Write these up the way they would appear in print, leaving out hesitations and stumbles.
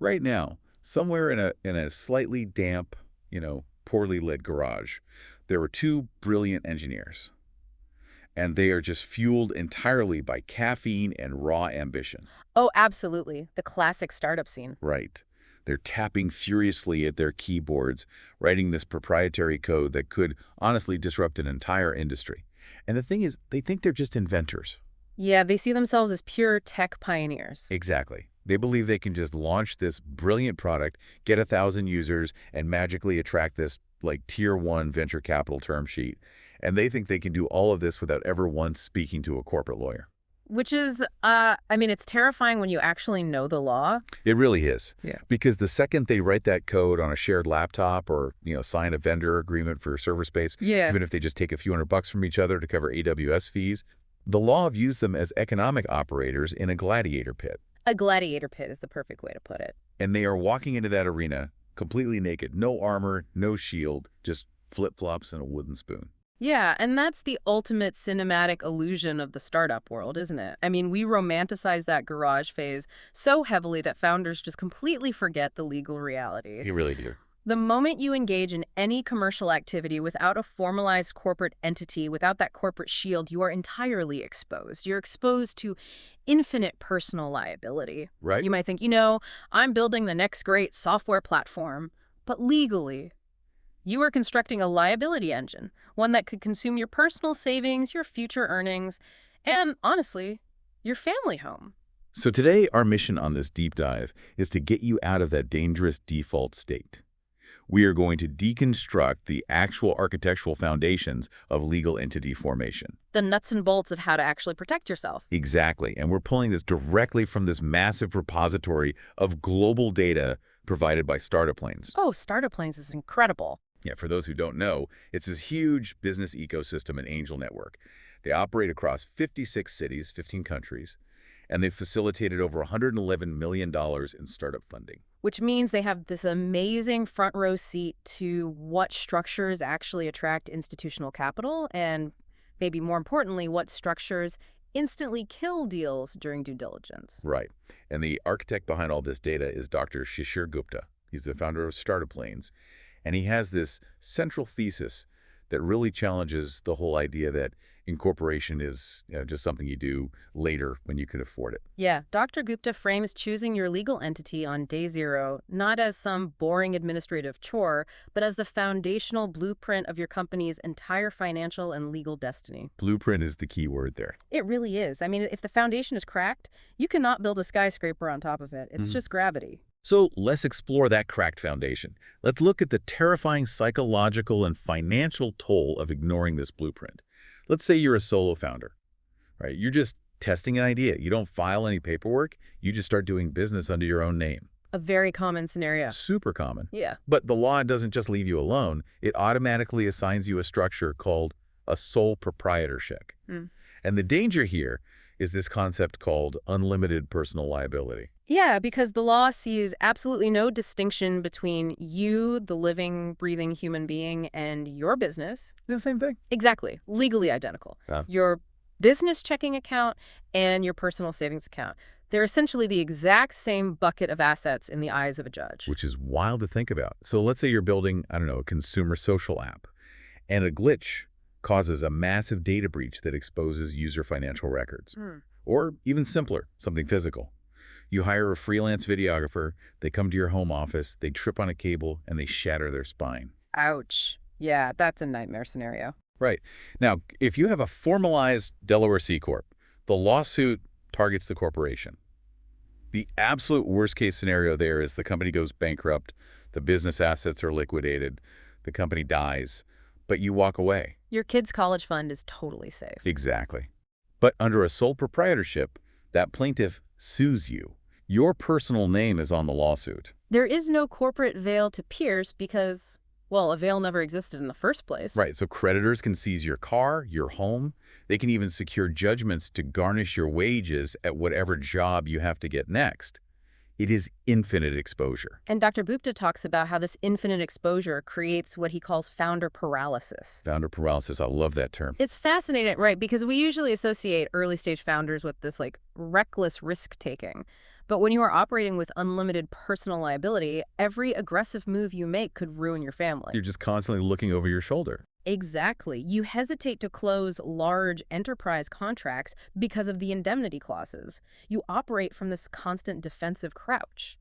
Right now, somewhere in a slightly damp, poorly lit garage, there were two brilliant engineers, and they are just fueled entirely by caffeine and raw ambition. Oh, absolutely. The classic startup scene. Right. They're tapping furiously at their keyboards, writing this proprietary code that could honestly disrupt an entire industry. And the thing is, they think they're just inventors. Yeah, they see themselves as pure tech pioneers. Exactly. They believe they can just launch this brilliant product, get 1,000 users, and magically attract this, like, tier 1 venture capital term sheet. And they think they can do all of this without ever once speaking to a corporate lawyer. Which is, it's terrifying when you actually know the law. It really is. Yeah. Because the second they write that code on a shared laptop or, sign a vendor agreement for server space, Yeah. even if they just take a few $100 from each other to cover AWS fees, the law views them as economic operators in a gladiator pit. A gladiator pit is the perfect way to put it. And they are walking into that arena completely naked. No armor, no shield, just flip-flops and a wooden spoon. Yeah, and that's the ultimate cinematic illusion of the startup world, isn't it? I mean, we romanticize that garage phase so heavily that founders just completely forget the legal reality. You really do. The moment you engage in any commercial activity without a formalized corporate entity, without that corporate shield, you are entirely exposed. You're exposed to infinite personal liability. Right? You might think, I'm building the next great software platform, but legally, you are constructing a liability engine, one that could consume your personal savings, your future earnings, and, honestly, your family home. So today, our mission on this deep dive is to get you out of that dangerous default state. We are going to deconstruct the actual architectural foundations of legal entity formation. The nuts and bolts of how to actually protect yourself. Exactly. And we're pulling this directly from this massive repository of global data provided by Startup Planes. Oh, Startup Planes is incredible. Yeah, for those who don't know, it's this huge business ecosystem and angel network. They operate across 56 cities, 15 countries, and they've facilitated over $111 million in startup funding. Which means they have this amazing front row seat to what structures actually attract institutional capital, and maybe more importantly, what structures instantly kill deals during due diligence. Right. And the architect behind all this data is Dr. Shishir Gupta. He's the founder of Startup Planes. And he has this central thesis that really challenges the whole idea that incorporation is just something you do later when you can afford it. Yeah, Dr. Gupta frames choosing your legal entity on day zero not as some boring administrative chore, but as the foundational blueprint of your company's entire financial and legal destiny. Blueprint is the key word there. It really is. I mean, if the foundation is cracked, you cannot build a skyscraper on top of it. It's just gravity. So let's explore that cracked foundation. Let's look at the terrifying psychological and financial toll of ignoring this blueprint. Let's say you're a solo founder, right? You're just testing an idea. You don't file any paperwork. You just start doing business under your own name. A very common scenario. Super common. Yeah. But the law doesn't just leave you alone. It automatically assigns you a structure called a sole proprietorship. And the danger here is this concept called unlimited personal liability. Yeah, because the law sees absolutely no distinction between you, the living, breathing human being, and your business. The same thing. Exactly. Legally identical. Yeah. Your business checking account and your personal savings account. They're essentially the exact same bucket of assets in the eyes of a judge. Which is wild to think about. So let's say you're building, a consumer social app, and a glitch causes a massive data breach that exposes user financial records. Or even simpler, something physical. You hire a freelance videographer, they come to your home office, they trip on a cable, and they shatter their spine. Ouch. Yeah, that's a nightmare scenario. Right. Now, if you have a formalized Delaware C Corp, the lawsuit targets the corporation. The absolute worst-case scenario there is the company goes bankrupt, the business assets are liquidated, the company dies, but you walk away. Your kid's college fund is totally safe. Exactly. But under a sole proprietorship, that plaintiff sues you. Your personal name is on the lawsuit. There is no corporate veil to pierce because, well, a veil never existed in the first place. Right, so creditors can seize your car, your home. They can even secure judgments to garnish your wages at whatever job you have to get next. It is infinite exposure. And Dr. Gupta talks about how this infinite exposure creates what he calls founder paralysis. Founder paralysis, I love that term. It's fascinating, right? Because we usually associate early stage founders with this reckless risk taking. But when you are operating with unlimited personal liability, every aggressive move you make could ruin your family. You're just constantly looking over your shoulder. Exactly. You hesitate to close large enterprise contracts because of the indemnity clauses. You operate from this constant defensive crouch.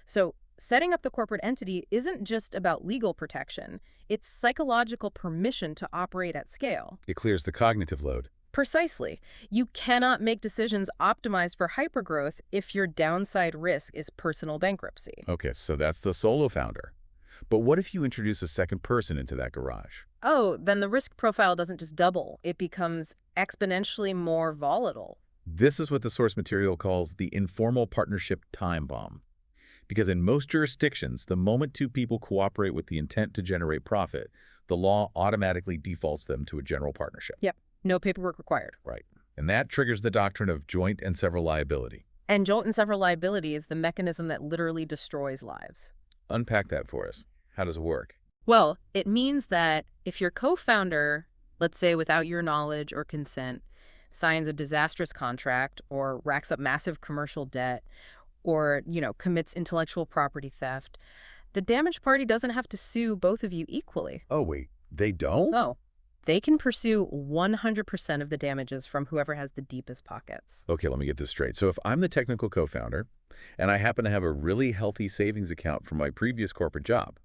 So, setting up the corporate entity isn't just about legal protection. It's psychological permission to operate at scale. It clears the cognitive load. Precisely. You cannot make decisions optimized for hypergrowth if your downside risk is personal bankruptcy. Okay, so that's the solo founder. But what if you introduce a second person into that garage? Oh, then the risk profile doesn't just double. It becomes exponentially more volatile. This is what the source material calls the informal partnership time bomb. Because in most jurisdictions, the moment two people cooperate with the intent to generate profit, the law automatically defaults them to a general partnership. Yep. No paperwork required. Right. And that triggers the doctrine of joint and several liability. And joint and several liability is the mechanism that literally destroys lives. Unpack that for us. How does it work? Well, it means that if your co-founder, let's say without your knowledge or consent, signs a disastrous contract or racks up massive commercial debt or, commits intellectual property theft, the damaged party doesn't have to sue both of you equally. Oh, wait. They don't? No. They can pursue 100% of the damages from whoever has the deepest pockets. Okay, let me get this straight. So if I'm the technical co-founder and I happen to have a really healthy savings account from my previous corporate job,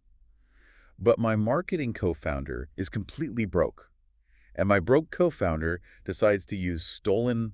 but my marketing co-founder is completely broke, and my broke co-founder decides to use stolen,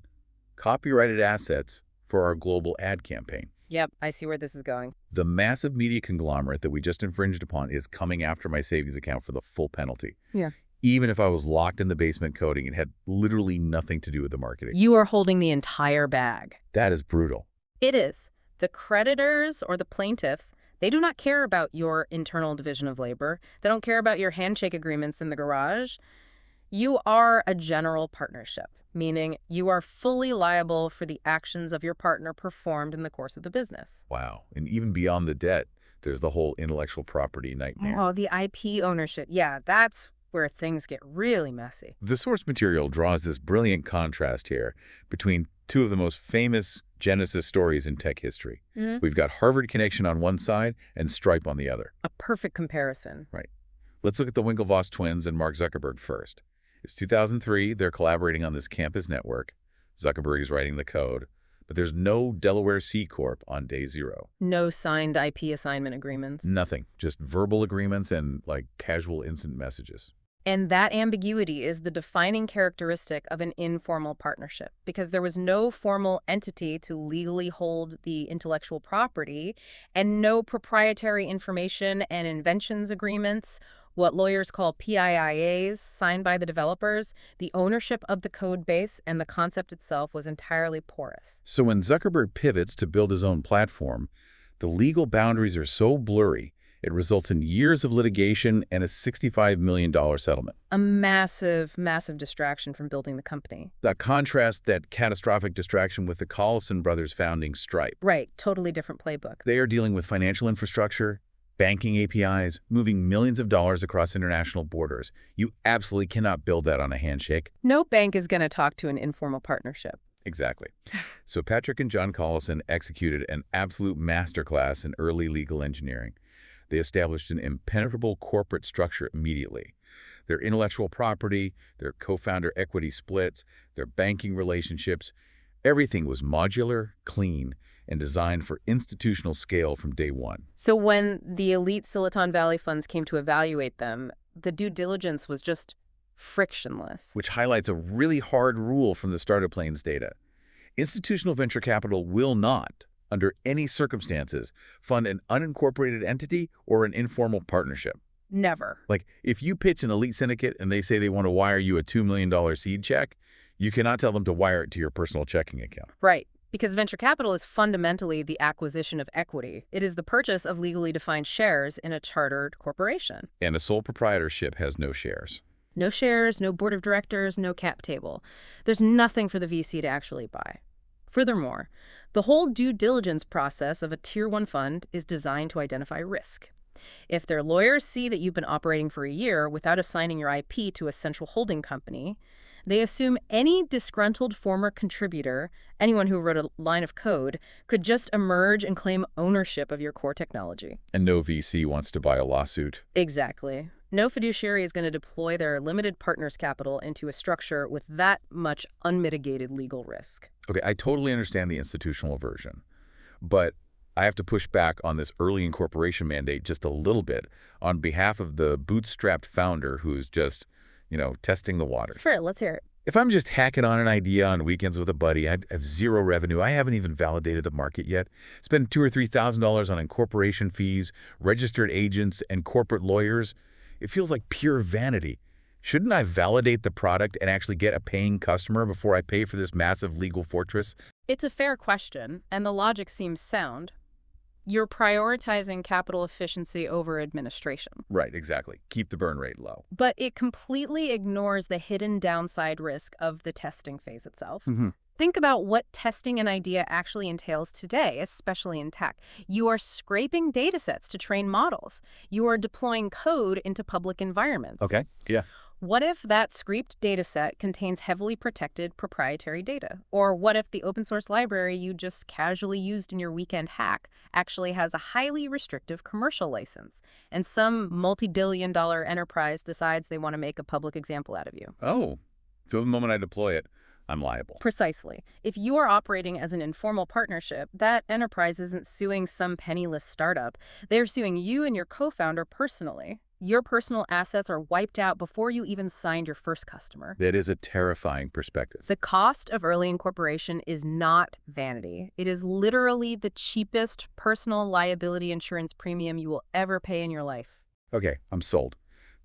copyrighted assets for our global ad campaign. Yep, I see where this is going. The massive media conglomerate that we just infringed upon is coming after my savings account for the full penalty. Yeah. Even if I was locked in the basement coding and had literally nothing to do with the marketing. You are holding the entire bag. That is brutal. It is. The creditors or the plaintiffs, they do not care about your internal division of labor. They don't care about your handshake agreements in the garage. You are a general partnership, meaning you are fully liable for the actions of your partner performed in the course of the business. Wow. And even beyond the debt, there's the whole intellectual property nightmare. Oh, the IP ownership. Yeah, that's where things get really messy. The source material draws this brilliant contrast here between two of the most famous Genesis stories in tech history. We've got Harvard Connection on one side and Stripe on the other. A perfect comparison. Right. Let's look at the Winklevoss twins and Mark Zuckerberg first. It's 2003. They're collaborating on this campus network. Zuckerberg is writing the code, but there's no Delaware C Corp on day zero. No signed IP assignment agreements. Nothing. Just verbal agreements and, casual instant messages. And that ambiguity is the defining characteristic of an informal partnership, because there was no formal entity to legally hold the intellectual property and no proprietary information and inventions agreements, what lawyers call PIIAs, signed by the developers. The ownership of the code base and the concept itself was entirely porous. So when Zuckerberg pivots to build his own platform, the legal boundaries are so blurry, it results in years of litigation and a $65 million settlement. A massive, massive distraction from building the company. That contrasts that catastrophic distraction with the Collison brothers founding Stripe. Right, totally different playbook. They are dealing with financial infrastructure, banking APIs, moving millions of dollars across international borders. You absolutely cannot build that on a handshake. No bank is going to talk to an informal partnership. Exactly. So Patrick and John Collison executed an absolute masterclass in early legal engineering. They established an impenetrable corporate structure immediately. Their intellectual property, their co-founder equity splits, their banking relationships, everything was modular, clean, and designed for institutional scale from day one. So when the elite Silicon Valley funds came to evaluate them, the due diligence was just frictionless. Which highlights a really hard rule from the startup planes data. Institutional venture capital will not, under any circumstances, fund an unincorporated entity or an informal partnership. Never. If you pitch an elite syndicate and they say they want to wire you a $2 million seed check, you cannot tell them to wire it to your personal checking account. Right. Because venture capital is fundamentally the acquisition of equity. It is the purchase of legally defined shares in a chartered corporation. And a sole proprietorship has no shares. No shares, no board of directors, no cap table. There's nothing for the VC to actually buy. Furthermore, the whole due diligence process of a Tier 1 fund is designed to identify risk. If their lawyers see that you've been operating for a year without assigning your IP to a central holding company, They assume any disgruntled former contributor, anyone who wrote a line of code, could just emerge and claim ownership of your core technology. And no VC wants to buy a lawsuit. Exactly. No fiduciary is going to deploy their limited partner's capital into a structure with that much unmitigated legal risk. Okay, I totally understand the institutional aversion, but I have to push back on this early incorporation mandate just a little bit on behalf of the bootstrapped founder who's just, testing the waters. Sure, let's hear it. If I'm just hacking on an idea on weekends with a buddy, I have zero revenue. I haven't even validated the market yet. Spend $2,000 or $3,000 on incorporation fees, registered agents, and corporate lawyers. It feels like pure vanity. Shouldn't I validate the product and actually get a paying customer before I pay for this massive legal fortress? It's a fair question, and the logic seems sound. You're prioritizing capital efficiency over administration. Right, exactly. Keep the burn rate low. But it completely ignores the hidden downside risk of the testing phase itself. Think about what testing an idea actually entails today, especially in tech. You are scraping data sets to train models. You are deploying code into public environments. Okay, yeah. What if that scraped data set contains heavily protected proprietary data? Or what if the open source library you just casually used in your weekend hack actually has a highly restrictive commercial license, and some multi-billion-dollar enterprise decides they want to make a public example out of you? Oh, so the moment I deploy it, I'm liable. Precisely. If you are operating as an informal partnership, that enterprise isn't suing some penniless startup. They're suing you and your co-founder personally. Your personal assets are wiped out before you even signed your first customer. That is a terrifying perspective. The cost of early incorporation is not vanity. It is literally the cheapest personal liability insurance premium you will ever pay in your life. Okay, I'm sold.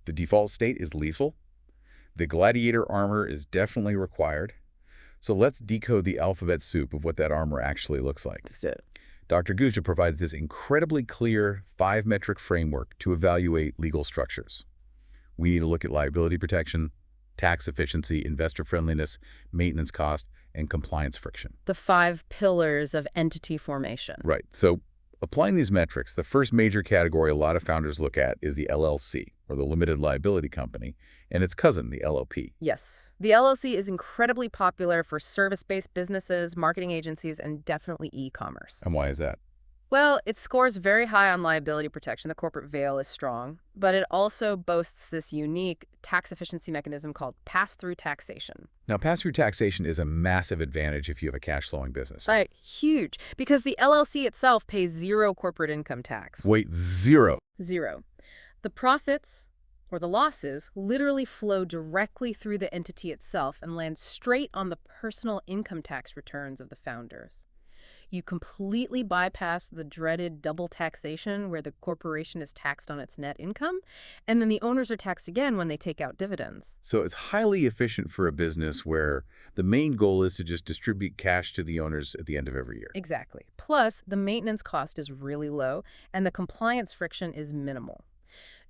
The default state is lethal. The gladiator armor is definitely required. So let's decode the alphabet soup of what that armor actually looks like. Let's do it. Dr. Guzja provides this incredibly clear 5-metric framework to evaluate legal structures. We need to look at liability protection, tax efficiency, investor friendliness, maintenance cost, and compliance friction. The 5 pillars of entity formation. Right. So applying these metrics, the first major category a lot of founders look at is the LLC, or the limited liability company, and its cousin, the LLP. Yes. The LLC is incredibly popular for service-based businesses, marketing agencies, and definitely e-commerce. And why is that? Well, it scores very high on liability protection. The corporate veil is strong, but it also boasts this unique tax efficiency mechanism called pass-through taxation. Now, pass-through taxation is a massive advantage if you have a cash-flowing business. Right, huge, because the LLC itself pays 0 corporate income tax. Wait, 0? 0. The profits, or the losses, literally flow directly through the entity itself and land straight on the personal income tax returns of the founders. You completely bypass the dreaded double taxation where the corporation is taxed on its net income, and then the owners are taxed again when they take out dividends. So it's highly efficient for a business where the main goal is to just distribute cash to the owners at the end of every year. Exactly. Plus, the maintenance cost is really low, and the compliance friction is minimal.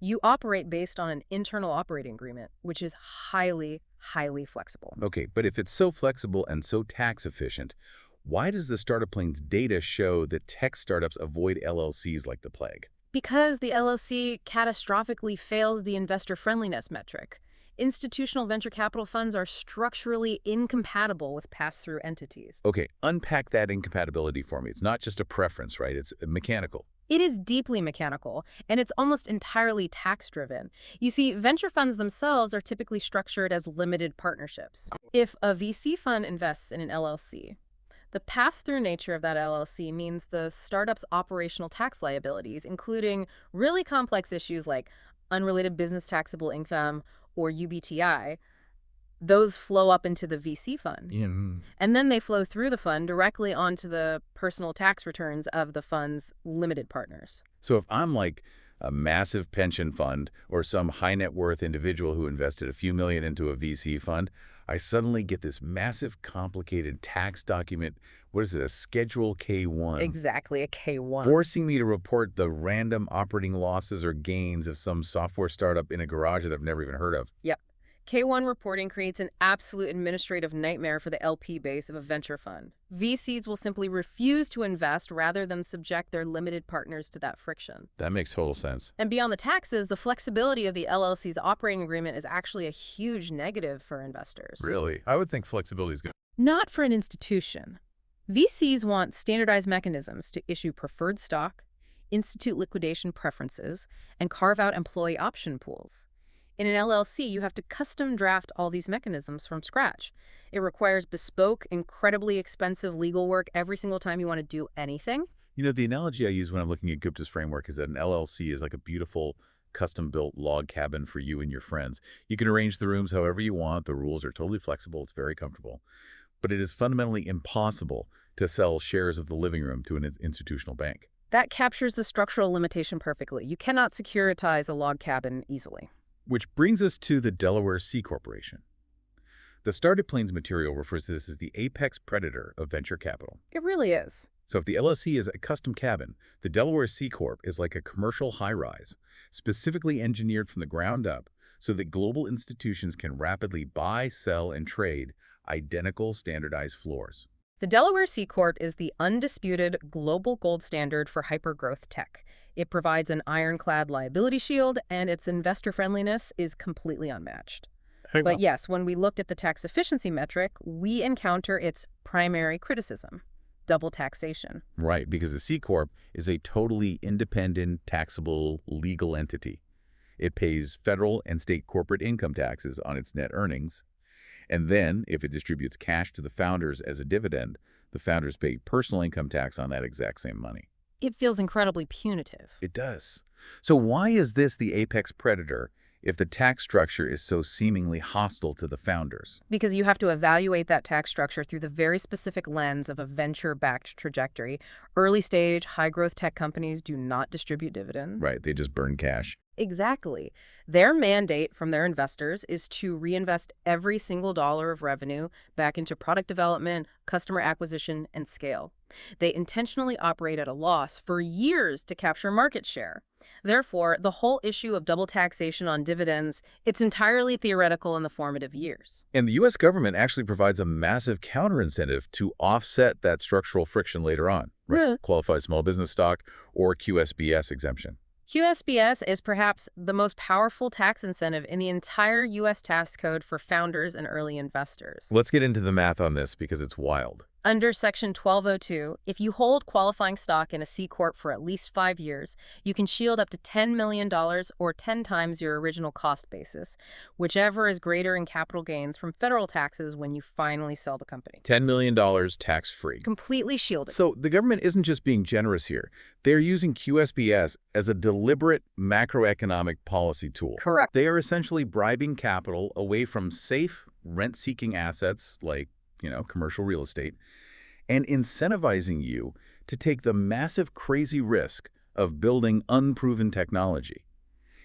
You operate based on an internal operating agreement, which is highly, highly flexible. Okay, but if it's so flexible and so tax efficient, why does the startup plane's data show that tech startups avoid LLCs like the plague? Because the LLC catastrophically fails the investor friendliness metric. Institutional venture capital funds are structurally incompatible with pass-through entities. Okay, unpack that incompatibility for me. It's not just a preference, right? It's mechanical. It is deeply mechanical, and it's almost entirely tax-driven. You see, venture funds themselves are typically structured as limited partnerships. If a VC fund invests in an LLC, the pass-through nature of that LLC means the startup's operational tax liabilities, including really complex issues like unrelated business taxable income or UBTI, those flow up into the VC fund. And then they flow through the fund directly onto the personal tax returns of the fund's limited partners. So if I'm like a massive pension fund or some high net worth individual who invested a few million into a VC fund, I suddenly get this massive complicated tax document. What is it, a Schedule K-1? Exactly, a K-1. Forcing me to report the random operating losses or gains of some software startup in a garage that I've never even heard of. Yep. K-1 reporting creates an absolute administrative nightmare for the LP base of a venture fund. VCs will simply refuse to invest rather than subject their limited partners to that friction. That makes total sense. And beyond the taxes, the flexibility of the LLC's operating agreement is actually a huge negative for investors. Really? I would think flexibility is good. Not for an institution. VCs want standardized mechanisms to issue preferred stock, institute liquidation preferences, and carve out employee option pools. In an LLC, you have to custom draft all these mechanisms from scratch. It requires bespoke, incredibly expensive legal work every single time you want to do anything. You know, the analogy I use when I'm looking at Gupta's framework is that an LLC is like a beautiful, custom-built log cabin for you and your friends. You can arrange the rooms however you want. The rules are totally flexible. It's very comfortable. But it is fundamentally impossible to sell shares of the living room to an institutional bank. That captures the structural limitation perfectly. You cannot securitize a log cabin easily. Which brings us to the Delaware C Corporation. The Started Planes material refers to this as the apex predator of venture capital. It really is. So if the LLC is a custom cabin, the Delaware C Corp is like a commercial high-rise, specifically engineered from the ground up so that global institutions can rapidly buy, sell, and trade identical standardized floors. The Delaware C Corp is the undisputed global gold standard for hypergrowth tech. It provides an ironclad liability shield, and its investor friendliness is completely unmatched. But yes, when we looked at the tax efficiency metric, we encounter its primary criticism: double taxation. Right, because the C Corp is a totally independent, taxable, legal entity. It pays federal and state corporate income taxes on its net earnings. And then, if it distributes cash to the founders as a dividend, the founders pay personal income tax on that exact same money. It feels incredibly punitive. It does. So why is this the apex predator if the tax structure is so seemingly hostile to the founders? Because you have to evaluate that tax structure through the very specific lens of a venture-backed trajectory. Early-stage, high-growth tech companies do not distribute dividends. Right, they just burn cash. Exactly. Their mandate from their investors is to reinvest every single dollar of revenue back into product development, customer acquisition, and scale. They intentionally operate at a loss for years to capture market share. Therefore, the whole issue of double taxation on dividends, it's entirely theoretical in the formative years. And the U.S. government actually provides a massive counterincentive to offset that structural friction later on. Right? Yeah. Qualified small business stock or QSBS exemption. QSBS is perhaps the most powerful tax incentive in the entire U.S. tax code for founders and early investors. Let's get into the math on this because it's wild. Under Section 1202, if you hold qualifying stock in a C Corp for at least 5 years, you can shield up to $10 million or 10 times your original cost basis, whichever is greater in capital gains from federal taxes when you finally sell the company. $10 million tax-free. Completely shielded. So the government isn't just being generous here. They're using QSBS as a deliberate macroeconomic policy tool. Correct. They are essentially bribing capital away from safe, rent-seeking assets like, commercial real estate, and incentivizing you to take the massive, crazy risk of building unproven technology.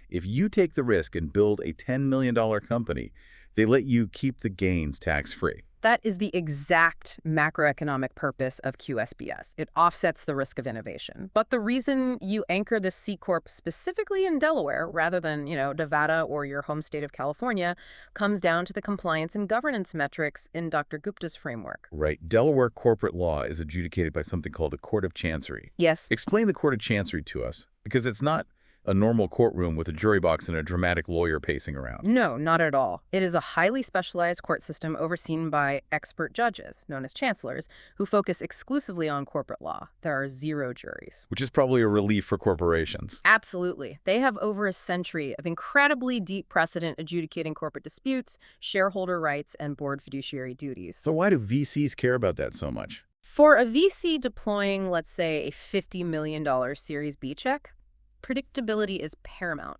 If you take the risk and build a $10 million company, they let you keep the gains tax-free. That is the exact macroeconomic purpose of QSBS. It offsets the risk of innovation. But the reason you anchor this C Corp specifically in Delaware rather than, Nevada or your home state of California comes down to the compliance and governance metrics in Dr. Gupta's framework. Right. Delaware corporate law is adjudicated by something called the Court of Chancery. Yes. Explain the Court of Chancery to us, because it's not a normal courtroom with a jury box and a dramatic lawyer pacing around. No, not at all. It is a highly specialized court system overseen by expert judges, known as chancellors, who focus exclusively on corporate law. There are 0 juries. Which is probably a relief for corporations. Absolutely. They have over a century of incredibly deep precedent adjudicating corporate disputes, shareholder rights, and board fiduciary duties. So why do VCs care about that so much? For a VC deploying, let's say, a $50 million Series B check, predictability is paramount.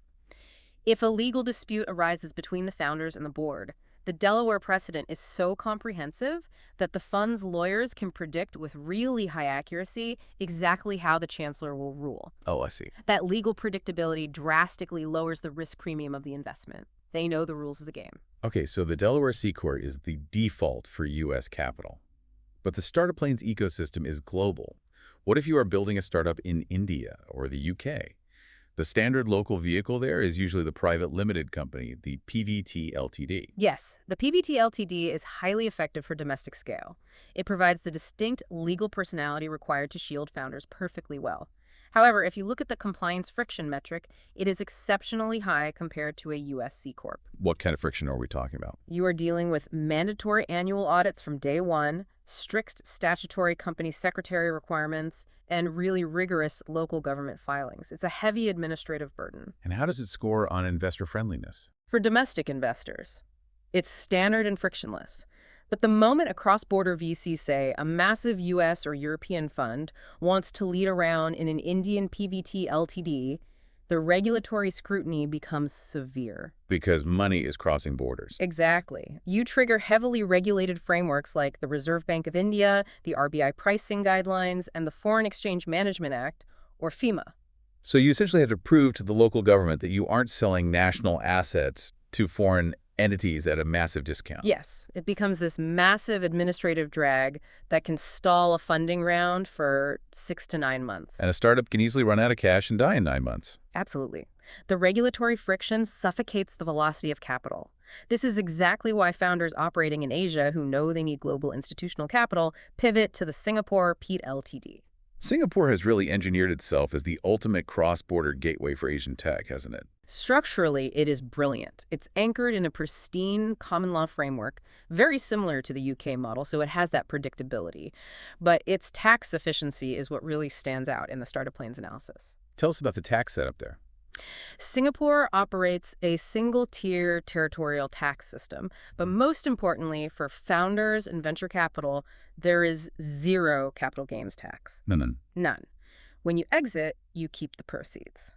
If a legal dispute arises between the founders and the board, the Delaware precedent is so comprehensive that the fund's lawyers can predict with really high accuracy exactly how the chancellor will rule. Oh, I see. That legal predictability drastically lowers the risk premium of the investment. They know the rules of the game. Okay, so the Delaware C Corp is the default for U.S. capital. But the Startup Planes ecosystem is global. What if you are building a startup in India or the UK? The standard local vehicle there is usually the private limited company, the PVT Ltd. Yes, the PBT Ltd is highly effective for domestic scale. It provides the distinct legal personality required to shield founders perfectly well. However, if you look at the compliance friction metric, it is exceptionally high compared to a U.S. C Corp. What kind of friction are we talking about? You are dealing with mandatory annual audits from day one, strict statutory company secretary requirements, and really rigorous local government filings. It's a heavy administrative burden. And how does it score on investor friendliness? For domestic investors, it's standard and frictionless. But the moment a cross-border VC, say, a massive US or European fund, wants to lead around in an Indian PVT Ltd, the regulatory scrutiny becomes severe. Because money is crossing borders. Exactly. You trigger heavily regulated frameworks like the Reserve Bank of India, the RBI pricing guidelines, and the Foreign Exchange Management Act, or FEMA. So you essentially have to prove to the local government that you aren't selling national assets to foreign entities at a massive discount. Yes, it becomes this massive administrative drag that can stall a funding round for 6 to 9 months. And a startup can easily run out of cash and die in 9 months. Absolutely. The regulatory friction suffocates the velocity of capital. This is exactly why founders operating in Asia who know they need global institutional capital pivot to the Singapore PEAT Ltd. Singapore has really engineered itself as the ultimate cross-border gateway for Asian tech, hasn't it? Structurally, it is brilliant. It's anchored in a pristine common law framework, very similar to the UK model, so it has that predictability. But its tax efficiency is what really stands out in the startup plans analysis. Tell us about the tax setup there. Singapore operates a single-tier territorial tax system, but most importantly, for founders and venture capital, there is zero capital gains tax. None. None. When you exit, you keep the proceeds.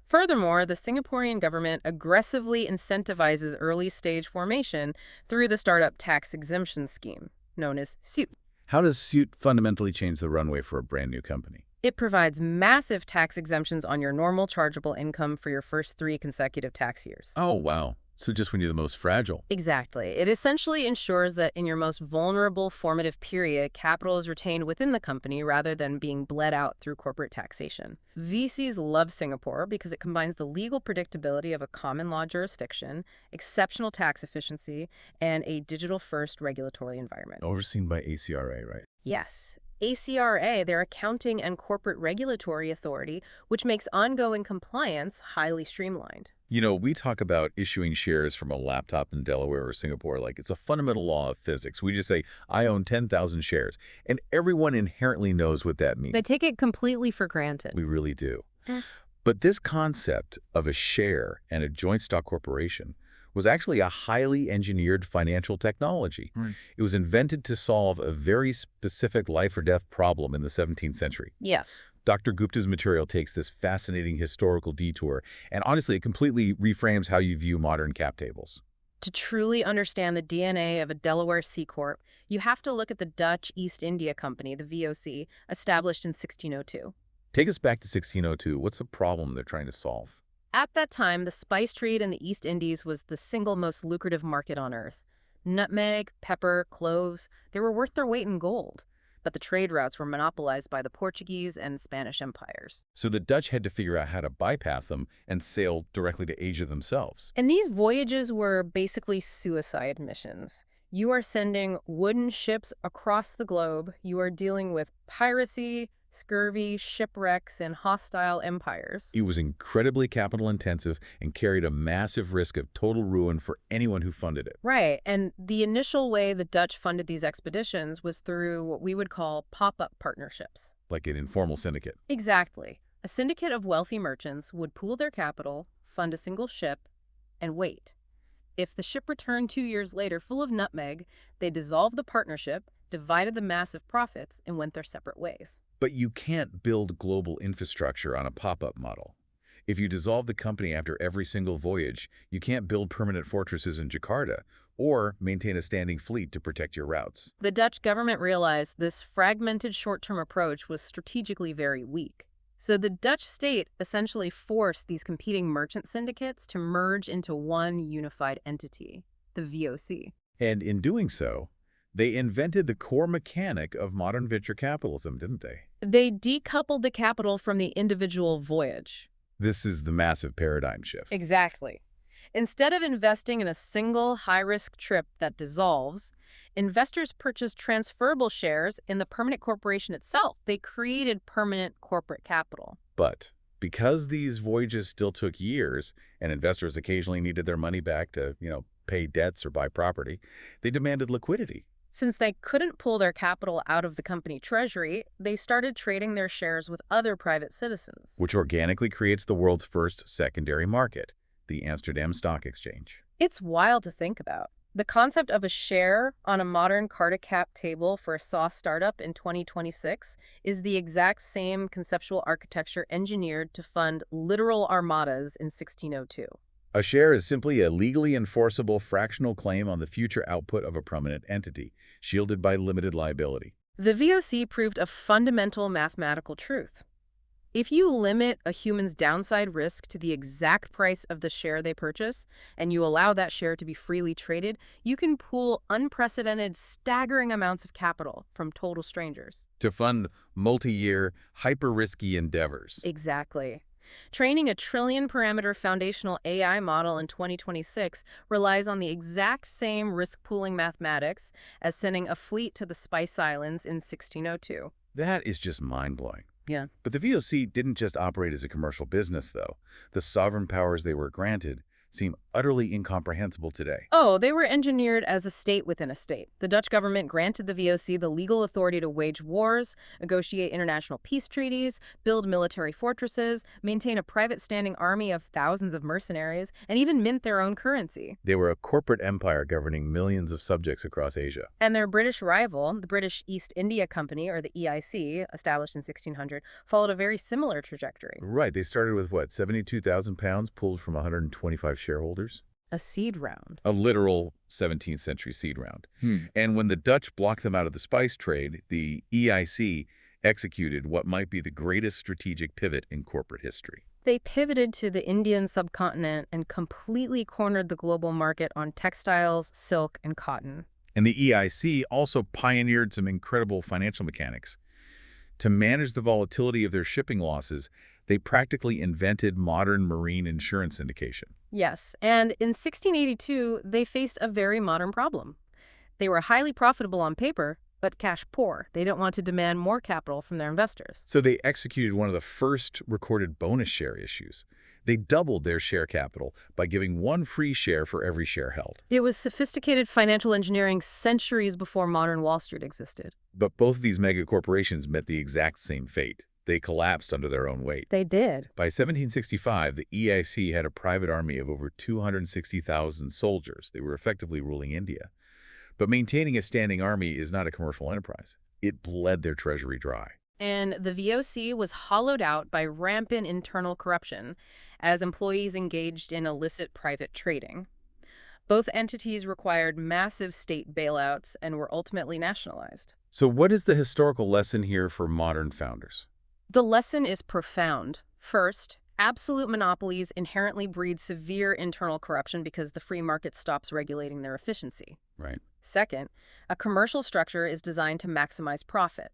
Furthermore, the Singaporean government aggressively incentivizes early-stage formation through the Startup Tax Exemption Scheme, known as SUIT. How does SUIT fundamentally change the runway for a brand new company? It provides massive tax exemptions on your normal chargeable income for your first 3 consecutive tax years. Oh, wow. So just when you're the most fragile. Exactly. It essentially ensures that in your most vulnerable formative period, capital is retained within the company rather than being bled out through corporate taxation. VCs love Singapore because it combines the legal predictability of a common law jurisdiction, exceptional tax efficiency, and a digital-first regulatory environment. Overseen by ACRA, right? Yes. ACRA, their accounting and corporate regulatory authority, which makes ongoing compliance highly streamlined. You know, we talk about issuing shares from a laptop in Delaware or Singapore like it's a fundamental law of physics. We just say, I own 10,000 shares, and everyone inherently knows what that means. They take it completely for granted. We really do. But this concept of a share and a joint stock corporation was actually a highly engineered financial technology. Right. It was invented to solve a very specific life or death problem in the 17th century. Yes. Dr. Gupta's material takes this fascinating historical detour, and honestly, it completely reframes how you view modern cap tables. To truly understand the DNA of a Delaware C Corp, you have to look at the Dutch East India Company, the VOC, established in 1602. Take us back to 1602. What's the problem they're trying to solve? At that time, the spice trade in the East Indies was the single most lucrative market on earth. Nutmeg, pepper, cloves, they were worth their weight in gold. But the trade routes were monopolized by the Portuguese and Spanish empires. So the Dutch had to figure out how to bypass them and sail directly to Asia themselves. And these voyages were basically suicide missions. You are sending wooden ships across the globe. You are dealing with piracy, scurvy, shipwrecks, and hostile empires. It was incredibly capital intensive and carried a massive risk of total ruin for anyone who funded it. Right, and the initial way the Dutch funded these expeditions was through what we would call pop-up partnerships. Like an informal syndicate. Exactly. A syndicate of wealthy merchants would pool their capital, fund a single ship, and wait. If the ship returned 2 years later full of nutmeg, they dissolved the partnership, divided the massive profits, and went their separate ways. But you can't build global infrastructure on a pop-up model. If you dissolve the company after every single voyage, you can't build permanent fortresses in Jakarta or maintain a standing fleet to protect your routes. The Dutch government realized this fragmented short-term approach was strategically very weak. So the Dutch state essentially forced these competing merchant syndicates to merge into one unified entity, the VOC. And in doing so, they invented the core mechanic of modern venture capitalism, didn't they? They decoupled the capital from the individual voyage. This is the massive paradigm shift. Exactly. Instead of investing in a single high-risk trip that dissolves, investors purchased transferable shares in the permanent corporation itself. They created permanent corporate capital. But because these voyages still took years and investors occasionally needed their money back to, pay debts or buy property, they demanded liquidity. Since they couldn't pull their capital out of the company treasury, they started trading their shares with other private citizens. Which organically creates the world's first secondary market, the Amsterdam Stock Exchange. It's wild to think about. The concept of a share on a modern cap table for a SaaS startup in 2026 is the exact same conceptual architecture engineered to fund literal armadas in 1602. A share is simply a legally enforceable fractional claim on the future output of a permanent entity, shielded by limited liability. The VOC proved a fundamental mathematical truth. If you limit a human's downside risk to the exact price of the share they purchase, and you allow that share to be freely traded, you can pool unprecedented, staggering amounts of capital from total strangers. To fund multi-year, hyper-risky endeavors. Exactly. Training a trillion-parameter foundational AI model in 2026 relies on the exact same risk-pooling mathematics as sending a fleet to the Spice Islands in 1602. That is just mind-blowing. Yeah. But the VOC didn't just operate as a commercial business, though. The sovereign powers they were granted seem utterly incomprehensible today. Oh, they were engineered as a state within a state. The Dutch government granted the VOC the legal authority to wage wars, negotiate international peace treaties, build military fortresses, maintain a private standing army of thousands of mercenaries, and even mint their own currency. They were a corporate empire governing millions of subjects across Asia. And their British rival, the British East India Company, or the EIC, established in 1600, followed a very similar trajectory. Right, they started with, what, 72,000 pounds pulled from 125 shareholders? A seed round. A literal 17th century seed round. And when the Dutch blocked them out of the spice trade, the EIC executed what might be the greatest strategic pivot in corporate history. They pivoted to the Indian subcontinent and completely cornered the global market on textiles, silk, and cotton. And the EIC also pioneered some incredible financial mechanics. To manage the volatility of their shipping losses, they practically invented modern marine insurance syndication. Yes, and in 1682, they faced a very modern problem. They were highly profitable on paper, but cash poor. They didn't want to demand more capital from their investors. So they executed one of the first recorded bonus share issues. They doubled their share capital by giving one free share for every share held. It was sophisticated financial engineering centuries before modern Wall Street existed. But both of these mega corporations met the exact same fate. They collapsed under their own weight. They did. By 1765, the EIC had a private army of over 260,000 soldiers. They were effectively ruling India. But maintaining a standing army is not a commercial enterprise. It bled their treasury dry. And the VOC was hollowed out by rampant internal corruption as employees engaged in illicit private trading. Both entities required massive state bailouts and were ultimately nationalized. So what is the historical lesson here for modern founders? The lesson is profound. First, absolute monopolies inherently breed severe internal corruption because the free market stops regulating their efficiency. Right. Second, a commercial structure is designed to maximize profit.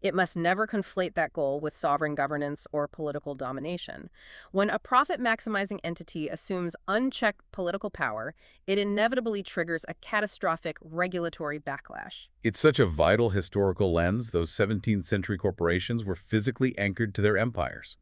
It must never conflate that goal with sovereign governance or political domination. When a profit-maximizing entity assumes unchecked political power, it inevitably triggers a catastrophic regulatory backlash. It's such a vital historical lens. Those 17th century corporations were physically anchored to their empires.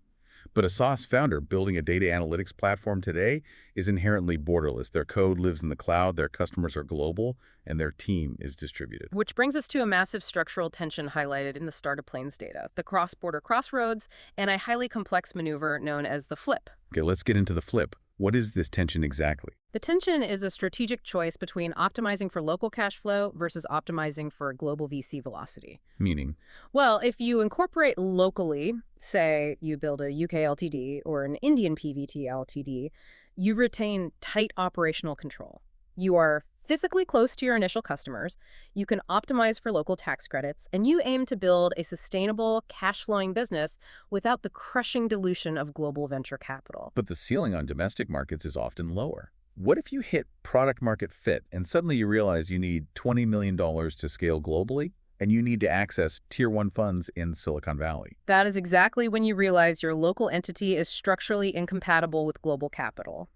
But a SaaS founder building a data analytics platform today is inherently borderless. Their code lives in the cloud, their customers are global, and their team is distributed. Which brings us to a massive structural tension highlighted in the startup planes data, the cross-border crossroads, and a highly complex maneuver known as the flip. Okay, let's get into the flip. What is this tension exactly? The tension is a strategic choice between optimizing for local cash flow versus optimizing for global VC velocity. Meaning? Well, if you incorporate locally, say you build a UK LTD or an Indian PVT LTD, you retain tight operational control. You are physically close to your initial customers, you can optimize for local tax credits, and you aim to build a sustainable, cash-flowing business without the crushing dilution of global venture capital. But the ceiling on domestic markets is often lower. What if you hit product market fit and suddenly you realize you need $20 million to scale globally? and you need to access Tier 1 funds in Silicon Valley. That is exactly when you realize your local entity is structurally incompatible with global capital.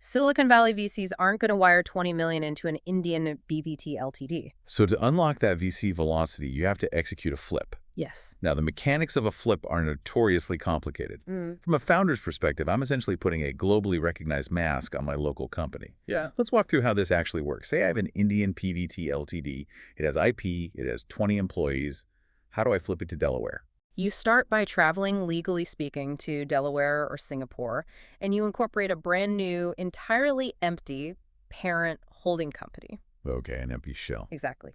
Silicon Valley VCs aren't going to wire $20 million into an Indian BVT Ltd. So to unlock that VC velocity, you have to execute a flip. Yes. Now, the mechanics of a flip are notoriously complicated. From a founder's perspective, I'm essentially putting a globally recognized mask on my local company. Yeah. Let's walk through how this actually works. Say I have an Indian PVT Ltd. It has IP, it has 20 employees. How do I flip it to Delaware? You start by traveling, legally speaking, to Delaware or Singapore, and you incorporate a brand new, entirely empty parent holding company. Okay, an empty shell. Exactly.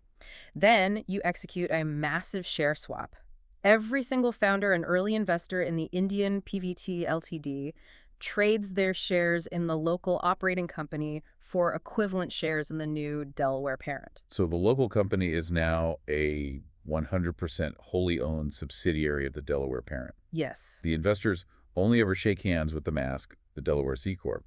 Then you execute a massive share swap. Every single founder and early investor in the Indian PVT Ltd. Trades their shares in the local operating company for equivalent shares in the new Delaware parent. So the local company is now a 100% wholly owned subsidiary of the Delaware parent. Yes. The investors only ever shake hands with the mask, the Delaware C Corp.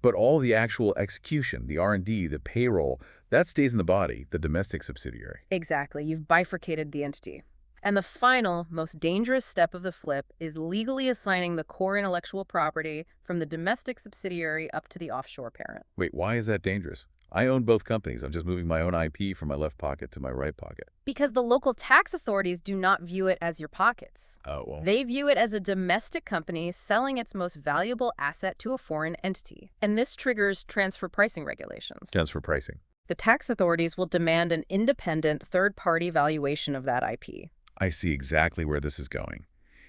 But all the actual execution, the R&D, the payroll, that stays in the body, the domestic subsidiary. Exactly. You've bifurcated the entity. And the final, most dangerous step of the flip is legally assigning the core intellectual property from the domestic subsidiary up to the offshore parent. Wait, why is that dangerous? I own both companies. I'm just moving my own IP from my left pocket to my right pocket. Because the local tax authorities do not view it as your pockets. Oh, well. They view it as a domestic company selling its most valuable asset to a foreign entity. And this triggers transfer pricing regulations. Transfer pricing. The tax authorities will demand an independent third-party valuation of that IP. I see exactly where this is going.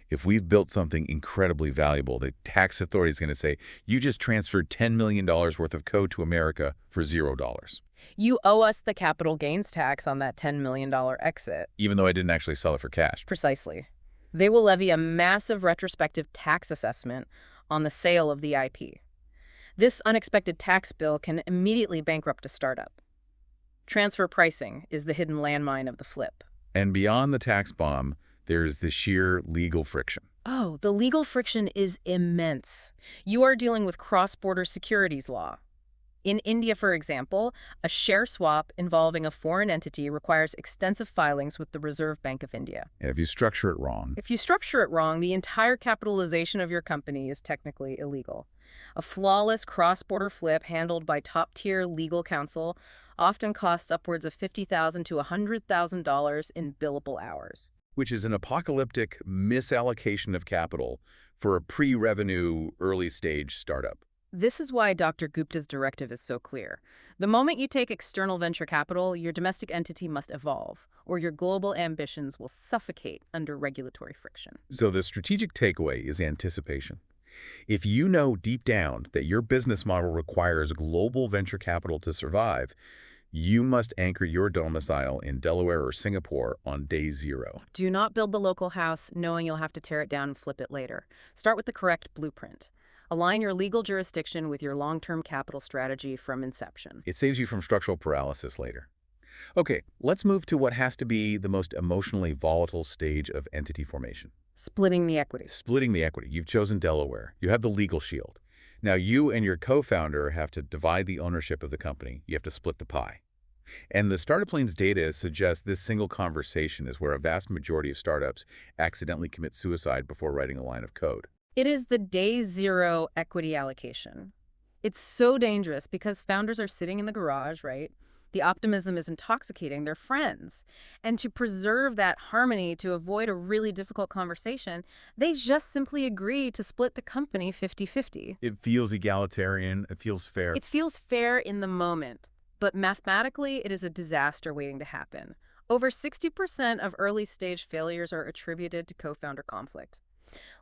If we've built something incredibly valuable, the tax authority is going to say, you just transferred $10 million worth of code to America for $0. You owe us the capital gains tax on that $10 million exit. Even though I didn't actually sell it for cash. Precisely. They will levy a massive retrospective tax assessment on the sale of the IP. This unexpected tax bill can immediately bankrupt a startup. Transfer pricing is the hidden landmine of the flip. And beyond the tax bomb, there's the sheer legal friction. Oh, the legal friction is immense. You are dealing with cross-border securities law. In India, for example, a share swap involving a foreign entity requires extensive filings with the Reserve Bank of India. And if you structure it wrong, the entire capitalization of your company is technically illegal. A flawless cross-border flip handled by top-tier legal counsel often costs upwards of $50,000 to $100,000 in billable hours. which is an apocalyptic misallocation of capital for a pre-revenue early-stage startup. This is why Dr. Gupta's directive is so clear. The moment you take external venture capital, your domestic entity must evolve, or your global ambitions will suffocate under regulatory friction. So the strategic takeaway is anticipation. If you know deep down that your business model requires global venture capital to survive, you must anchor your domicile in Delaware or Singapore on day zero. Do not build the local house knowing you'll have to tear it down and flip it later. Start with the correct blueprint. Align your legal jurisdiction with your long-term capital strategy from inception. It saves you from structural paralysis later. Okay, let's move to what has to be the most emotionally volatile stage of entity formation. Splitting the equity. Splitting the equity. You've chosen Delaware. You have the legal shield. Now you and your co-founder have to divide the ownership of the company. You have to split the pie. And the Startup Lane's data suggests this single conversation is where a vast majority of startups accidentally commit suicide before writing a line of code. It is the day zero equity allocation. It's so dangerous because founders are sitting in the garage, right? The optimism is intoxicating their friends. And to preserve that harmony, to avoid a really difficult conversation, they just simply agree to split the company 50-50. It feels egalitarian. It feels fair. It feels fair in the moment, but mathematically, it is a disaster waiting to happen. Over 60% of early-stage failures are attributed to co-founder conflict.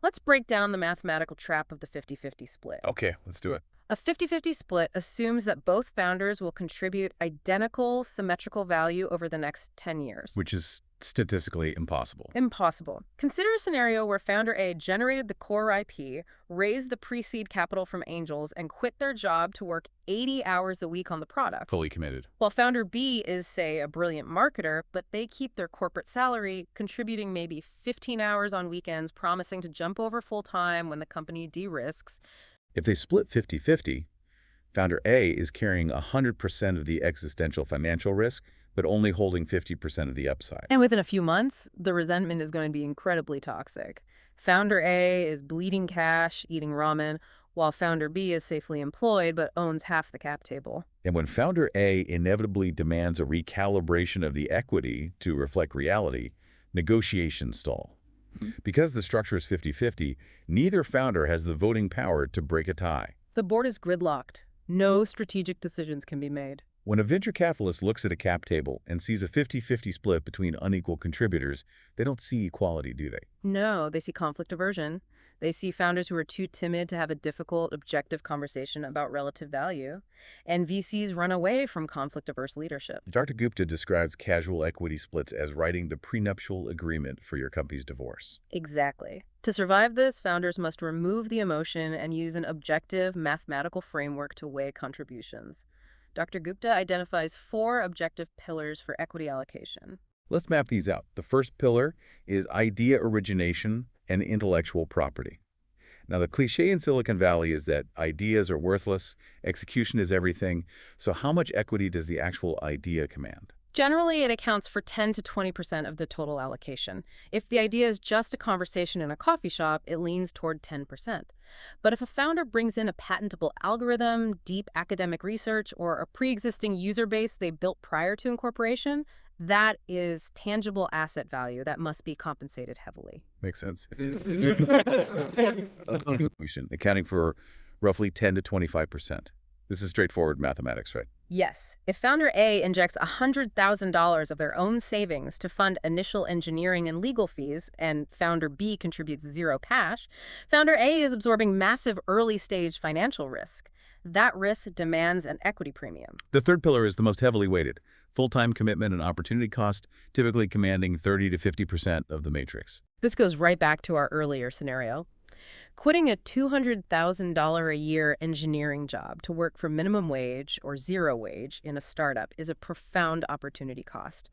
Let's break down the mathematical trap of the 50-50 split. Okay, let's do it. A 50-50 split assumes that both founders will contribute identical symmetrical value over the next 10 years. Which is statistically impossible. Impossible. Consider a scenario where founder A generated the core IP, raised the pre-seed capital from angels, and quit their job to work 80 hours a week on the product. Fully committed. While founder B is, say, a brilliant marketer, but they keep their corporate salary, contributing maybe 15 hours on weekends, promising to jump over full-time when the company de-risks. If they split 50-50, founder A is carrying 100% of the existential financial risk, but only holding 50% of the upside. And within a few months, the resentment is going to be incredibly toxic. Founder A is bleeding cash, eating ramen, while founder B is safely employed but owns half the cap table. And when founder A inevitably demands a recalibration of the equity to reflect reality, negotiations stall. Because the structure is 50-50, neither founder has the voting power to break a tie. The board is gridlocked. No strategic decisions can be made. When a venture capitalist looks at a cap table and sees a 50-50 split between unequal contributors, they don't see equality, do they? No, they see conflict aversion. They see founders who are too timid to have a difficult, objective conversation about relative value. And VCs run away from conflict-averse leadership. Dr. Gupta describes casual equity splits as writing the prenuptial agreement for your company's divorce. Exactly. To survive this, founders must remove the emotion and use an objective, mathematical framework to weigh contributions. Dr. Gupta identifies 4 objective pillars for equity allocation. Let's map these out. The first pillar is idea origination and intellectual property. Now, the cliche in Silicon Valley is that ideas are worthless, execution is everything. So how much equity does the actual idea command? Generally, it accounts for 10 to 20% of the total allocation. If the idea is just a conversation in a coffee shop, it leans toward 10%. But if a founder brings in a patentable algorithm, deep academic research, or a pre-existing user base they built prior to incorporation, that is tangible asset value that must be compensated heavily. Makes sense. Accounting for roughly 10 to 25%. This is straightforward mathematics, right? Yes. If founder A injects $100,000 of their own savings to fund initial engineering and legal fees, and founder B contributes 0 cash, founder A is absorbing massive early-stage financial risk. That risk demands an equity premium. The third pillar is the most heavily weighted. Full-time commitment and opportunity cost, typically commanding 30 to 50% of the matrix. This goes right back to our earlier scenario. Quitting a $200,000 a year engineering job to work for minimum wage or 0 wage in a startup is a profound opportunity cost.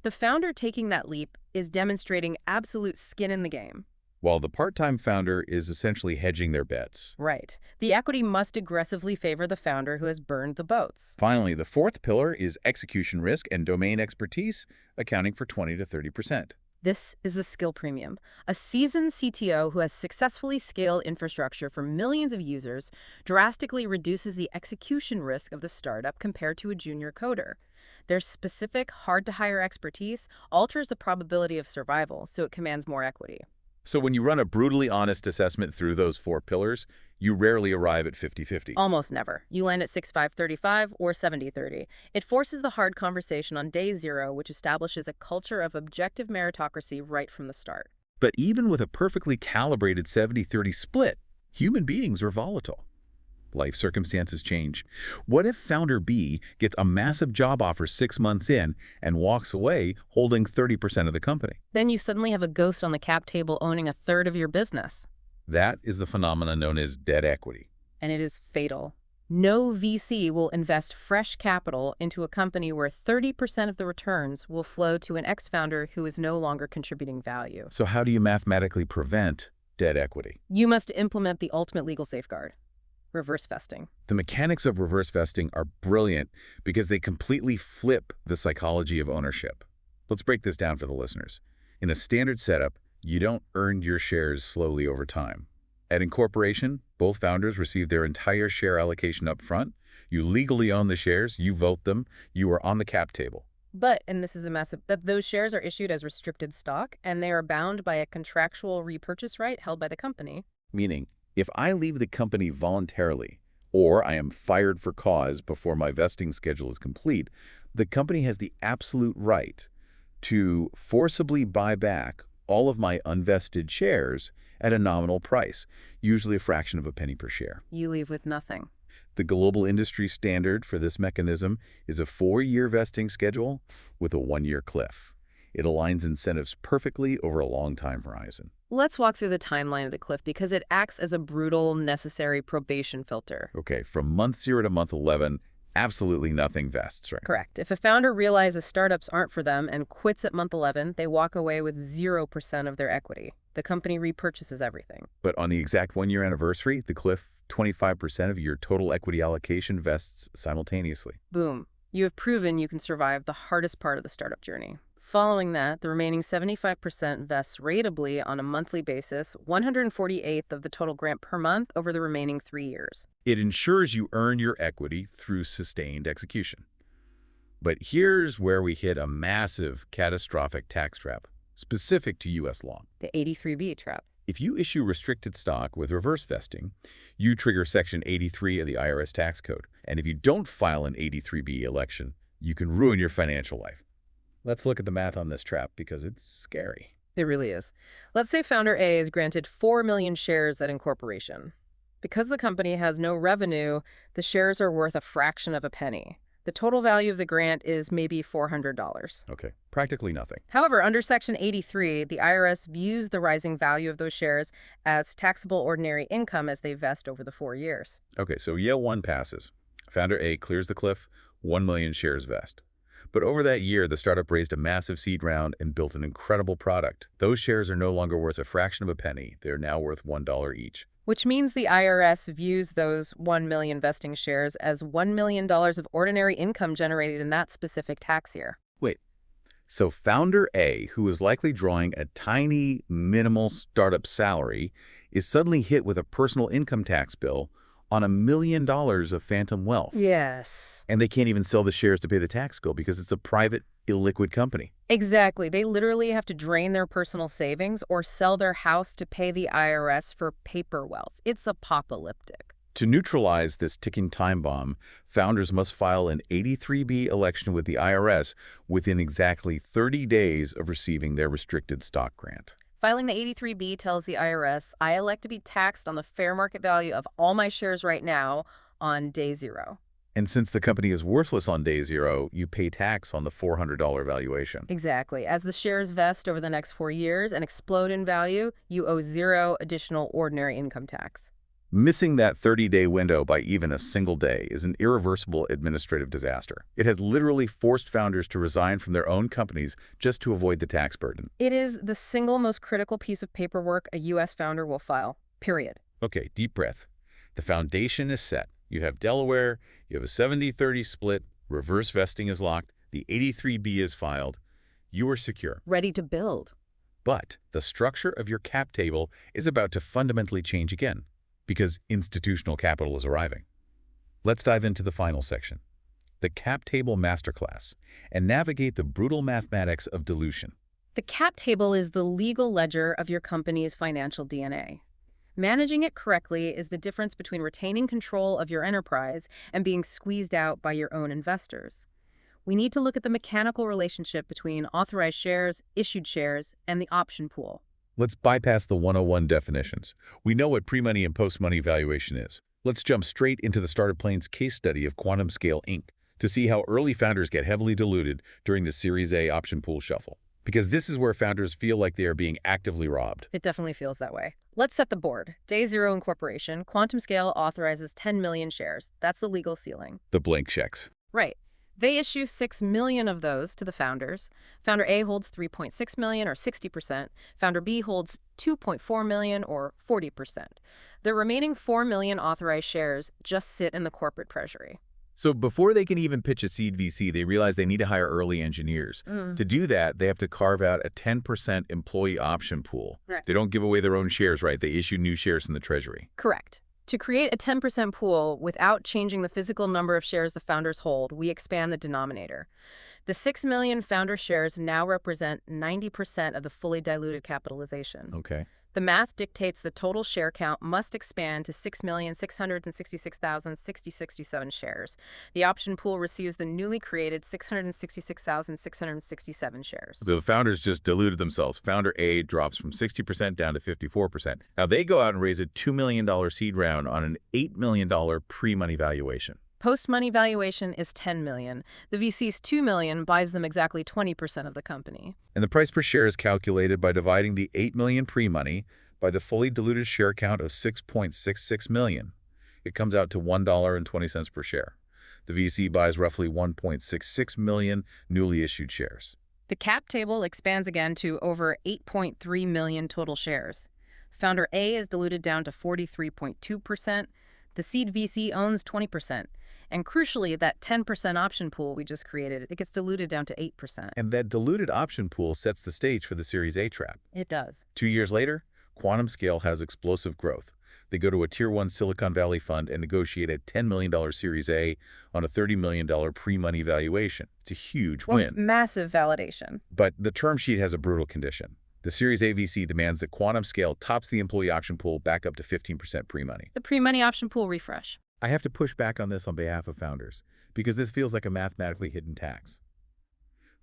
The founder taking that leap is demonstrating absolute skin in the game. While the part-time founder is essentially hedging their bets. Right. The equity must aggressively favor the founder who has burned the boats. Finally, the fourth pillar is execution risk and domain expertise, accounting for 20 to 30%. This is the skill premium. A seasoned CTO who has successfully scaled infrastructure for millions of users drastically reduces the execution risk of the startup compared to a junior coder. Their specific, hard-to-hire expertise alters the probability of survival, so it commands more equity. So when you run a brutally honest assessment through those 4 pillars, you rarely arrive at 50-50. Almost never. You land at 65-35 or 70-30. It forces the hard conversation on day 0, which establishes a culture of objective meritocracy right from the start. But even with a perfectly calibrated 70-30 split, human beings are volatile. Life circumstances change. What if founder B gets a massive job offer 6 months in and walks away holding 30% of the company? Then you suddenly have a ghost on the cap table owning a third of your business. That is the phenomenon known as dead equity. And it is fatal. No VC will invest fresh capital into a company where 30% of the returns will flow to an ex-founder who is no longer contributing value. So how do you mathematically prevent dead equity? You must implement the ultimate legal safeguard: reverse vesting. The mechanics of reverse vesting are brilliant because they completely flip the psychology of ownership. Let's break this down for the listeners. In a standard setup, you don't earn your shares slowly over time. At incorporation, both founders receive their entire share allocation up front. You legally own the shares, you vote them, you are on the cap table. But, and this is a massive, that those shares are issued as restricted stock, and they are bound by a contractual repurchase right held by the company. Meaning, if I leave the company voluntarily, or I am fired for cause before my vesting schedule is complete, the company has the absolute right to forcibly buy back all of my unvested shares at a nominal price, usually a fraction of a penny per share. You leave with nothing. The global industry standard for this mechanism is a 4-year vesting schedule with a 1-year cliff. It aligns incentives perfectly over a long time horizon. Let's walk through the timeline of the cliff because it acts as a brutal, necessary probation filter. Okay, from month 0 to month 11, absolutely nothing vests, right? Correct. If a founder realizes startups aren't for them and quits at month 11, they walk away with 0% of their equity. The company repurchases everything. But on the exact 1-year anniversary, the cliff, 25% of your total equity allocation vests simultaneously. Boom. You have proven you can survive the hardest part of the startup journey. Following that, the remaining 75% vests ratably on a monthly basis, 148th of the total grant per month over the remaining 3 years. It ensures you earn your equity through sustained execution. But here's where we hit a massive, catastrophic tax trap, specific to U.S. law. The 83B trap. If you issue restricted stock with reverse vesting, you trigger Section 83 of the IRS tax code. And if you don't file an 83B election, you can ruin your financial life. Let's look at the math on this trap because it's scary. It really is. Let's say founder A is granted 4 million shares at incorporation. Because the company has no revenue, the shares are worth a fraction of a penny. The total value of the grant is maybe $400. Okay, practically nothing. However, under Section 83, the IRS views the rising value of those shares as taxable ordinary income as they vest over the 4 years. Okay, so year one passes. Founder A clears the cliff, 1 million shares vest. But over that year, the startup raised a massive seed round and built an incredible product. Those shares are no longer worth a fraction of a penny. They're now worth $1 each. Which means the IRS views those 1 million vesting shares as $1 million of ordinary income generated in that specific tax year. Wait, so founder A, who is likely drawing a tiny, minimal startup salary, is suddenly hit with a personal income tax bill on $1 million of phantom wealth. Yes. And they can't even sell the shares to pay the tax bill because it's a private, illiquid company. Exactly. They literally have to drain their personal savings or sell their house to pay the IRS for paper wealth. It's apocalyptic. To neutralize this ticking time bomb, founders must file an 83B election with the IRS within exactly 30 days of receiving their restricted stock grant. Filing the 83B tells the IRS, I elect to be taxed on the fair market value of all my shares right now on day 0. And since the company is worthless on day 0, you pay tax on the $400 valuation. Exactly. As the shares vest over the next 4 years and explode in value, you owe 0 additional ordinary income tax. Missing that 30-day window by even a single day is an irreversible administrative disaster. It has literally forced founders to resign from their own companies just to avoid the tax burden. It is the single most critical piece of paperwork a U.S. founder will file, period. Okay, deep breath. The foundation is set. You have Delaware, you have a 70-30 split, reverse vesting is locked, the 83B is filed. You are secure. Ready to build. But the structure of your cap table is about to fundamentally change again, because institutional capital is arriving. Let's dive into the final section, the cap table masterclass, and navigate the brutal mathematics of dilution. The cap table is the legal ledger of your company's financial DNA. Managing it correctly is the difference between retaining control of your enterprise and being squeezed out by your own investors. We need to look at the mechanical relationship between authorized shares, issued shares, and the option pool. Let's bypass the 101 definitions. We know what pre-money and post-money valuation is. Let's jump straight into the Startup Plane's case study of Quantum Scale Inc. to see how early founders get heavily diluted during the Series A option pool shuffle. Because this is where founders feel like they are being actively robbed. It definitely feels that way. Let's set the board. Day 0 incorporation, Quantum Scale authorizes 10 million shares. That's the legal ceiling. The blank checks. Right. They issue 6 million of those to the founders. Founder A holds 3.6 million, or 60%. Founder B holds 2.4 million, or 40%. The remaining 4 million authorized shares just sit in the corporate treasury. So before they can even pitch a seed VC, they realize they need to hire early engineers. To do that, they have to carve out a 10% employee option pool. Right. They don't give away their own shares, right? They issue new shares in the treasury. Correct. To create a 10% pool without changing the physical number of shares the founders hold, we expand the denominator. The 6 million founder shares now represent 90% of the fully diluted capitalization. Okay. The math dictates the total share count must expand to 6,666,667 shares. The option pool receives the newly created 666,667 shares. The founders just diluted themselves. Founder A drops from 60% down to 54%. Now they go out and raise a $2 million seed round on an $8 million pre-money valuation. Post-money valuation is $10 million. The VC's $2 million buys them exactly 20% of the company. And the price per share is calculated by dividing the $8 million pre-money by the fully diluted share count of 6.66 million. It comes out to $1.20 per share. The VC buys roughly 1.66 million newly issued shares. The cap table expands again to over 8.3 million total shares. Founder A is diluted down to 43.2%. The seed VC owns 20%. And crucially, that 10% option pool we just created, it gets diluted down to 8%. And that diluted option pool sets the stage for the Series A trap. It does. 2 years later, Quantum Scale has explosive growth. They go to a Tier 1 Silicon Valley fund and negotiate a $10 million Series A on a $30 million pre-money valuation. It's a huge win. Massive validation. But the term sheet has a brutal condition. The Series A VC demands that Quantum Scale tops the employee option pool back up to 15% pre-money. The pre-money option pool refresh. I have to push back on this on behalf of founders, because this feels like a mathematically hidden tax.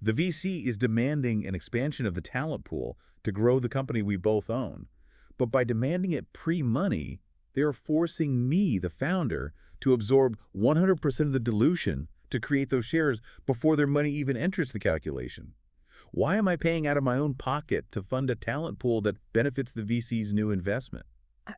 The VC is demanding an expansion of the talent pool to grow the company we both own. But by demanding it pre-money, they are forcing me, the founder, to absorb 100% of the dilution to create those shares before their money even enters the calculation. Why am I paying out of my own pocket to fund a talent pool that benefits the VC's new investment?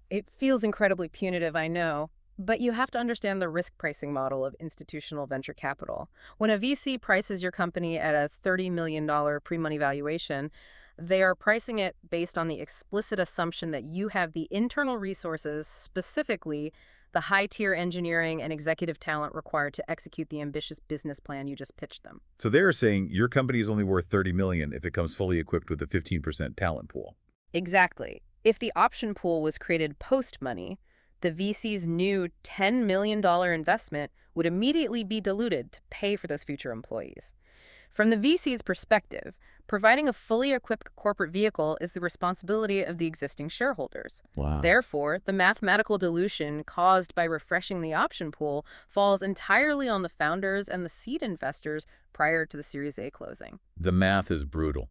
It feels incredibly punitive, I know. But you have to understand the risk pricing model of institutional venture capital. When a VC prices your company at a $30 million pre-money valuation, they are pricing it based on the explicit assumption that you have the internal resources, specifically the high-tier engineering and executive talent required to execute the ambitious business plan you just pitched them. So they're saying your company is only worth $30 million if it comes fully equipped with a 15% talent pool. Exactly. If the option pool was created post-money, the VC's new $10 million investment would immediately be diluted to pay for those future employees. From the VC's perspective, providing a fully equipped corporate vehicle is the responsibility of the existing shareholders. Wow. Therefore, the mathematical dilution caused by refreshing the option pool falls entirely on the founders and the seed investors prior to the Series A closing. The math is brutal.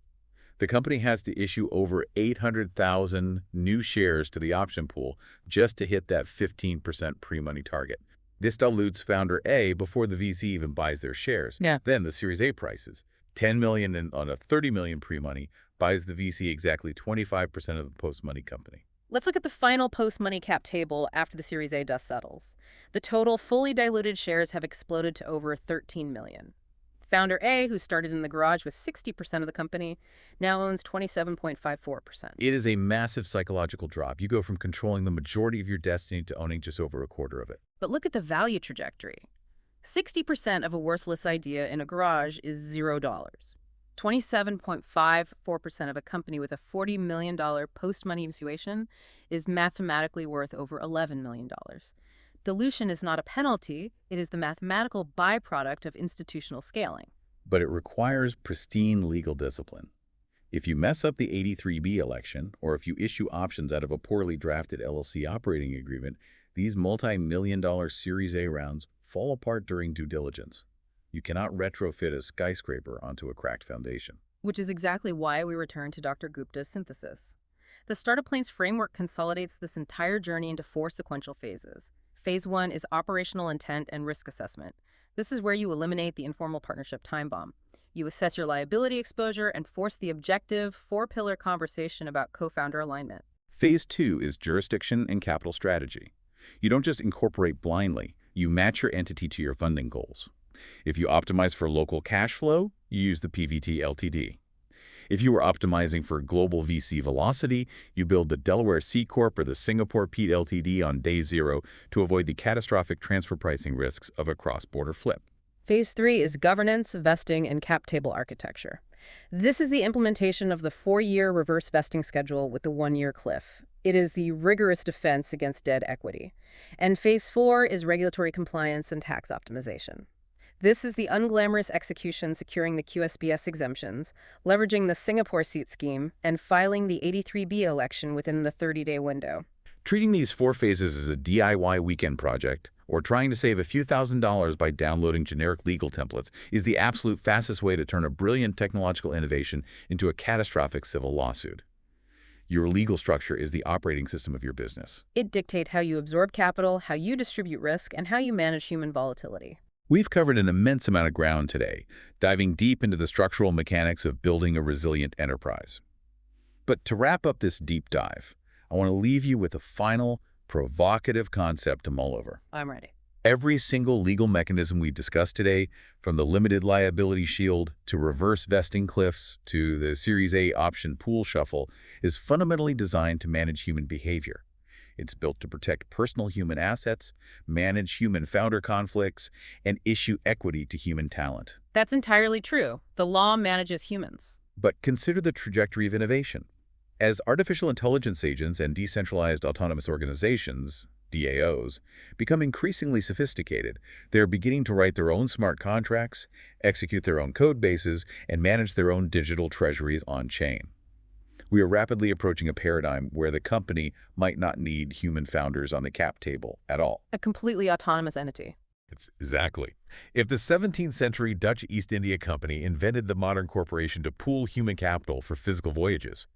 The company has to issue over 800,000 new shares to the option pool just to hit that 15% pre-money target. This dilutes founder A before the VC even buys their shares. Yeah. Then the Series A prices. $10 million on a $30 million pre-money buys the VC exactly 25% of the post-money company. Let's look at the final post-money cap table after the Series A dust settles. The total fully diluted shares have exploded to over 13 million. Founder A, who started in the garage with 60% of the company, now owns 27.54%. It is a massive psychological drop. You go from controlling the majority of your destiny to owning just over a quarter of it. But look at the value trajectory. 60% of a worthless idea in a garage is $0. 27.54% of a company with a $40 million post-money valuation is mathematically worth over $11 million. Dilution is not a penalty, it is the mathematical byproduct of institutional scaling. But it requires pristine legal discipline. If you mess up the 83B election, or if you issue options out of a poorly drafted LLC operating agreement, these multi-million-dollar Series A rounds fall apart during due diligence. You cannot retrofit a skyscraper onto a cracked foundation. Which is exactly why we return to Dr. Gupta's synthesis. The Startup Planes framework consolidates this entire journey into 4 sequential phases. Phase 1 is operational intent and risk assessment. This is where you eliminate the informal partnership time bomb. You assess your liability exposure and force the objective 4-pillar conversation about co-founder alignment. Phase 2 is jurisdiction and capital strategy. You don't just incorporate blindly, you match your entity to your funding goals. If you optimize for local cash flow, you use the PVT Ltd. If you are optimizing for global VC velocity, you build the Delaware C Corp or the Singapore Pete Ltd on day 0 to avoid the catastrophic transfer pricing risks of a cross-border flip. Phase 3 is governance, vesting, and cap table architecture. This is the implementation of the 4-year reverse vesting schedule with the 1-year cliff. It is the rigorous defense against dead equity. And Phase 4 is regulatory compliance and tax optimization. This is the unglamorous execution securing the QSBS exemptions, leveraging the Singapore seat scheme, and filing the 83B election within the 30-day window. Treating these 4 phases as a DIY weekend project, or trying to save a few $1,000s by downloading generic legal templates, is the absolute fastest way to turn a brilliant technological innovation into a catastrophic civil lawsuit. Your legal structure is the operating system of your business. It dictates how you absorb capital, how you distribute risk, and how you manage human volatility. We've covered an immense amount of ground today, diving deep into the structural mechanics of building a resilient enterprise. But to wrap up this deep dive, I want to leave you with a final, provocative concept to mull over. I'm ready. Every single legal mechanism we discussed today, from the limited liability shield to reverse vesting cliffs to the Series A option pool shuffle, is fundamentally designed to manage human behavior. It's built to protect personal human assets, manage human founder conflicts, and issue equity to human talent. That's entirely true. The law manages humans. But consider the trajectory of innovation. As artificial intelligence agents and decentralized autonomous organizations, DAOs, become increasingly sophisticated, they're beginning to write their own smart contracts, execute their own code bases, and manage their own digital treasuries on-chain. We are rapidly approaching a paradigm where the company might not need human founders on the cap table at all. A completely autonomous entity. Exactly. If the 17th century Dutch East India Company invented the modern corporation to pool human capital for physical voyages,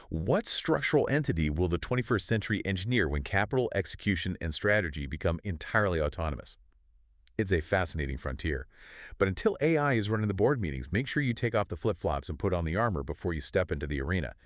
what structural entity will the 21st century engineer when capital, execution, and strategy become entirely autonomous? It's a fascinating frontier. But until AI is running the board meetings, make sure you take off the flip-flops and put on the armor before you step into the arena.